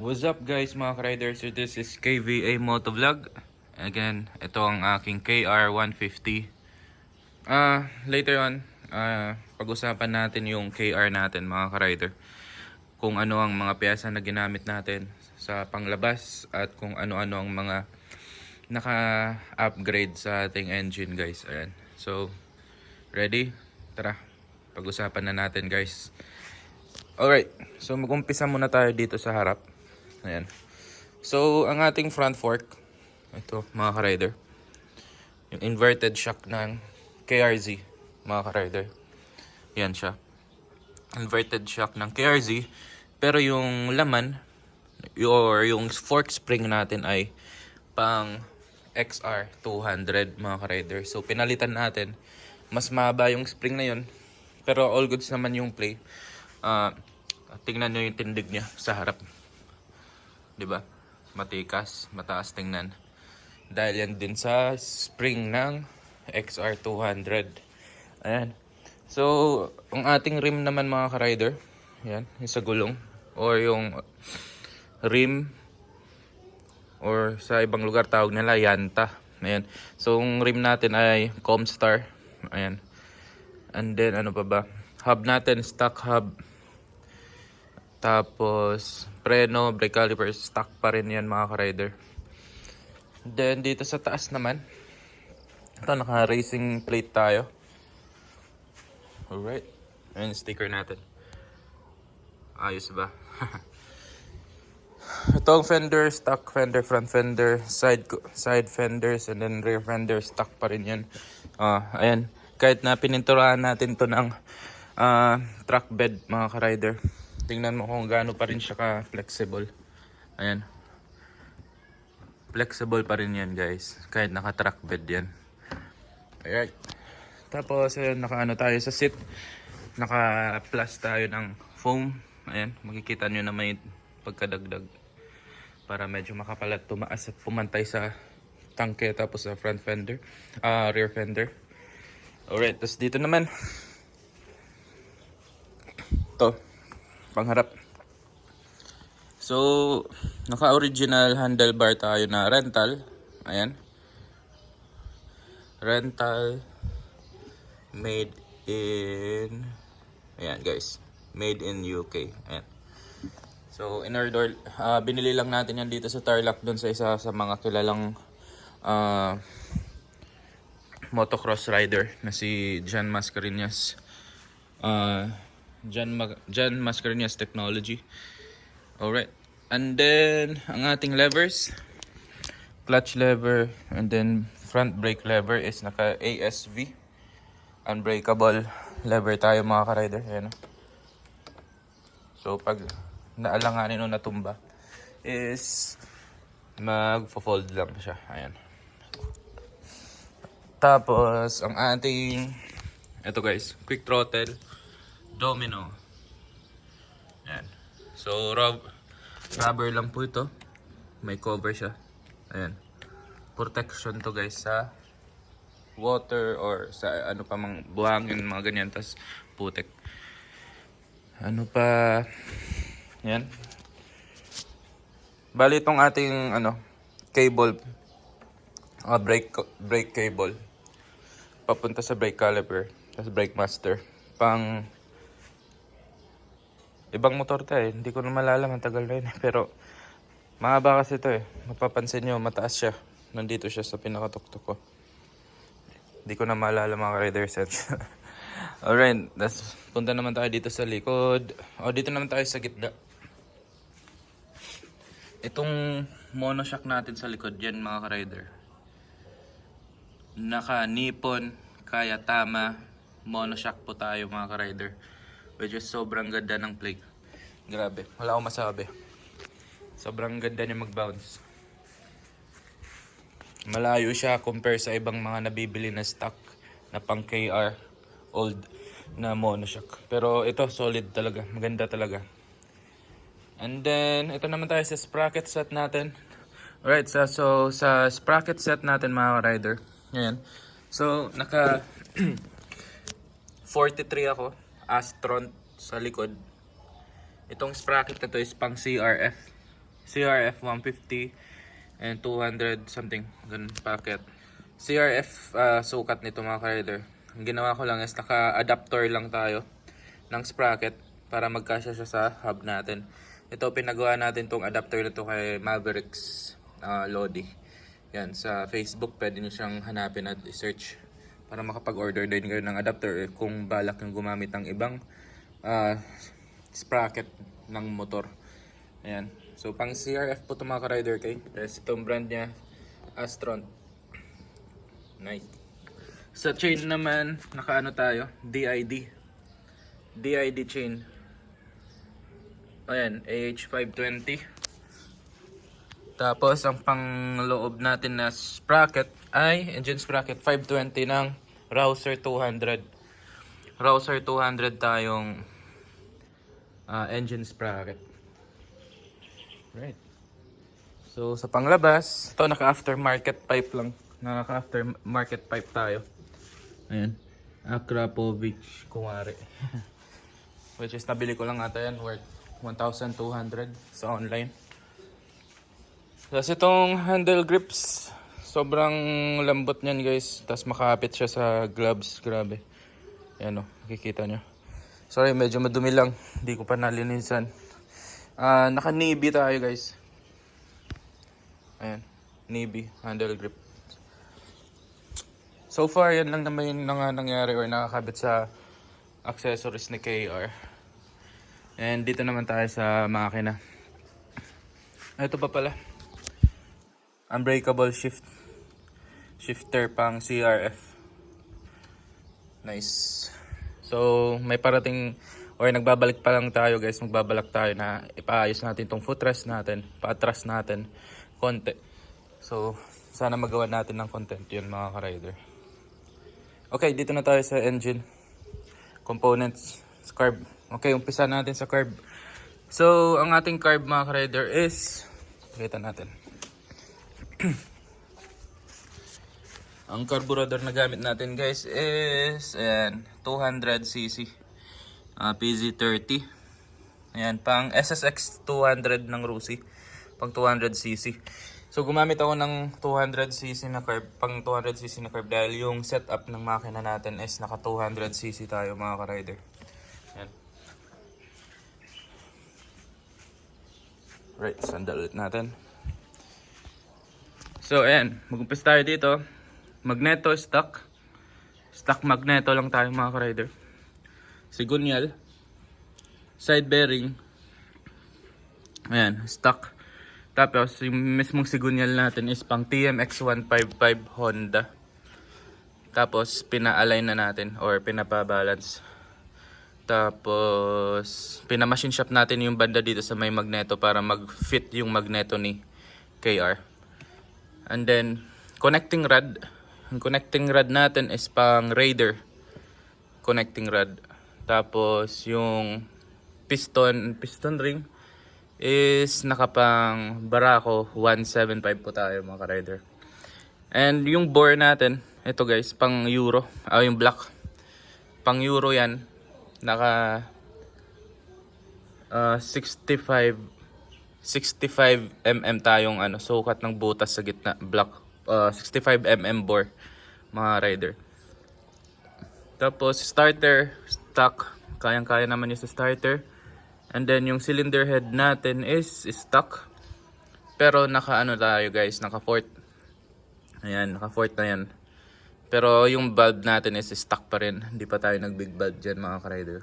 What's up guys mga ka-riders? So this is KVA Motovlog. Again, ito ang aking KR150. Later on, pag-usapan natin yung KR natin mga ka-rider. Kung ano ang mga piyesa na ginamit natin sa panglabas at kung ano-ano ang mga naka-upgrade sa ating engine guys. Ayan. So, ready? Tara, pag-usapan na natin guys. Alright, so mag-umpisa muna tayo dito sa harap. Ayan. So, ang ating front fork, ito mga ka-rider, yung inverted shock ng KRZ, mga ka-rider. Yan siya. Inverted shock ng KRZ, pero yung laman, or yung fork spring natin ay pang XR200, mga ka-rider. So, pinalitan natin. Mas mahaba yung spring na yun, pero all goods naman yung play. Tingnan nyo yung tindig niya sa harap. Diba? Matikas, mataas tingnan. Dahil yan din sa spring ng XR200. Ayan. So, ang ating rim naman mga ka-rider, yan, yung sa gulong. Or yung rim, or sa ibang lugar tawag nila, yanta. Ayan. So, ang rim natin ay Comstar. Ayan. And then, ano pa ba? Hub natin, stock hub. Tapos, preno, brake caliper, stock pa rin yan mga ka-rider. Then, dito sa taas naman, ito, naka-racing plate tayo. Alright. Ayan, sticker natin. Ayos ba? Ito ang fender, stock fender, front fender, side fenders, and then rear fender, stock pa rin yan. Ayan, kahit na pininturahan natin to ng truck bed mga ka-rider. Tingnan mo kung gaano pa rin siya ka-flexible. Ayan. Flexible pa rin yan guys. Kahit naka-truck bed yan. Alright. Tapos ayun, naka-ano tayo sa seat. Naka-plus tayo ng foam. Ayan. Makikita nyo na may pagkadagdag. Para medyo makapal at tumaas at pumantay sa tangke. Tapos sa front fender. Rear fender. Alright. Tapos dito naman. Ito. Pangharap. So, naka-original handlebar tayo na rental. Ayan. Rental. Made in... Ayan guys. Made in UK. Ayan. So, in order, binili lang natin yan dito sa Tarlac dun sa isa sa mga kilalang motocross rider na si John Mascarenhas. John Mascarenhas Technology. Alright. And then, ang ating levers, clutch lever, and then front brake lever is naka ASV. Unbreakable lever tayo mga ka-rider. Ayan. So, pag naalanganin o natumba, is mag-fold lang siya. Ayan. Tapos, ang ating, ito guys, quick throttle, domino. Ayan. So, rubber lang po ito. May cover siya. Ayan. Protection to guys sa water or sa ano pa mang buhangin, mga ganyan. Tapos putik. Ano pa. Ayan. Bali itong ating ano, cable. Brake cable. Papunta sa brake caliper. Tapos brake master. Pang ibang motor to eh. Hindi ko na malala, matagal na yun eh. Pero mahaba kasi to eh. Mapapansin nyo, mataas siya. Nandito siya sa pinakatuktok ko. Hindi ko na malala mga rider sense. Alright, punta naman tayo dito sa likod. O, dito naman tayo sa gitna. Itong monoshock natin sa likod, yan mga ka-rider. Naka Nippon, Kayatama, monoshock po tayo mga ka-rider. Which is sobrang ganda ng plate. Grabe, wala akong masabi. Sobrang ganda niya mag-bounce. Malayo siya compare sa ibang mga nabibili na stock na pang KR old na monoshock. Pero ito solid talaga, maganda talaga. And then ito naman tayo sa sprocket set natin. Alright, so sa sprocket set natin mga rider. Ngayon. So naka 43 ako. Astron sa likod. Itong sprocket na to is pang CRF. CRF 150 and 200 something ganun packet. CRF sukat nito mga ka-rider. Ang ginawa ko lang is naka-adapter lang tayo ng sprocket para magkasya siya sa hub natin. Ito pinagawa natin tong adapter na to kay Mavericks Lodi. Yan, sa Facebook pwede nyo siyang hanapin at i-search para makapag-order din kayo ng adapter kung balak yung gumamit ng ibang sprocket ng motor. Ayan. So pang CRF po ito mga ka-rider kay. Itong brand niya Astron. Nice. Sa chain naman, nakaano tayo? DID chain. Ayan, AH520. Tapos, ang pangloob natin na sprocket ay engine sprocket 520 ng Rouser 200. Rouser 200 tayong engine sprocket. Right. So, sa panglabas, ito naka-aftermarket pipe lang. Naka-aftermarket pipe tayo. Ayan. Akrapovic Kumari. Which is nabili ko lang ata yan worth 1,200 sa online. Tapos itong handle grips, sobrang lambot niyan guys. Tapos makapit siya sa gloves. Grabe. Ayan o, nakikita nyo. Sorry, medyo madumi lang. Hindi ko pa nalinisan. Naka-navy tayo guys. Ayan, navy handle grip. So far, yan lang naman yung nangyari or nakakabit sa accessories ni KR. And dito naman tayo sa makina. Ito pa pala. Unbreakable shifter pang CRF. Nice. So, may parating or nagbabalik pa lang tayo guys. Magbabalak tayo na ipaayos natin tong footrest natin. Paatras natin konti. So, sana magawa natin ng content yun mga ka-rider. Okay, dito na tayo sa engine components, carb. Okay, umpisa natin sa carb. So, ang ating carb mga ka-rider is, pakita natin. Ang carburetor na gamit natin guys is, ayan, 200cc. PZ30. Ayan, pang SSX 200 ng Rusi. Pang 200cc. So gumamit ako ng 200cc na carb, pang 200cc na carb dahil yung setup ng makina natin is naka 200cc tayo mga ka-rider. Ayan. Right, sandal ulit natin. So ayan, mag-umpis tayo dito. Magneto stock. Stock magneto lang tayo mga ka-rider. Sigunyal. Side bearing. Ayan, stock. Tapos, yung mismong sigunyal natin is pang TMX 155 Honda. Tapos, pina-align na natin or pinapa-balance. Tapos, pina-machine shop natin yung banda dito sa may magneto para mag-fit yung magneto ni KR. And then, connecting rod. Yung connecting rod natin is pang Raider connecting rod. Tapos, yung piston ring is nakapang Barako 175 po tayo mga ka-rider. And yung bore natin, ito guys, pang Euro, yung black. Pang Euro yan, naka 65 mm tayong sukat ng butas sa gitna, black. 65 mm bore mga rider. Tapos starter, stock, kayang-kaya naman yung sa starter. And then yung cylinder head natin is stock. Pero naka tayo guys, naka 4. Ayan, naka 4 na yan. Pero yung valve natin is stock pa rin. Hindi pa tayo nag big valve dyan mga ka-rider.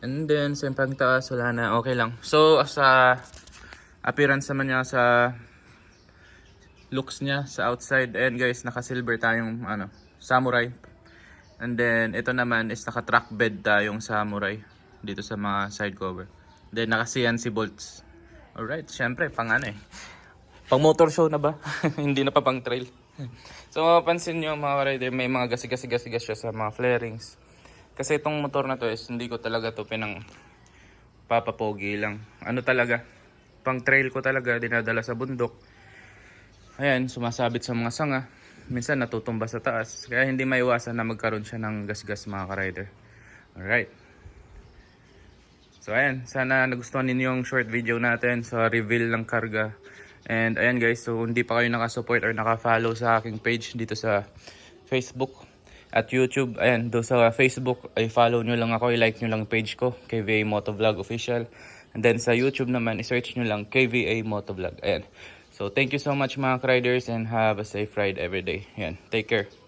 And then sa pang taas, wala na, okay lang. So sa appearance naman niya, sa looks niya sa outside, and guys, naka silver tayong Samurai. And then ito naman is naka track bed tayong Samurai dito sa mga side cover. Then naka CNC bolts. Alright, syempre pang pang motor show na ba? Hindi na pa pang trail. So mapapansin nyo mga rider, may mga gasigas siya sa mga flarings. Kasi itong motor na to is hindi ko talaga to pinang papapogi lang. Talaga, pang trail ko talaga, dinadala sa bundok. Ayan, sumasabit sa mga sanga. Minsan natutumba sa taas. Kaya hindi maiwasan na magkaroon siya ng gasgas mga ka-rider. Alright. So ayan, sana nagustuhan ninyo yung short video natin sa reveal ng karga. And ayan guys, so hindi pa kayo nakasupport or nakafollow sa aking page dito sa Facebook at YouTube. Ayan, do sa Facebook ay follow nyo lang ako, i-like nyo lang page ko, KVA Motovlog Official. And then sa YouTube naman, i-search nyo lang KVA Motovlog. Ayan. So thank you so much mga riders and have a safe ride every day. Ayan, take care.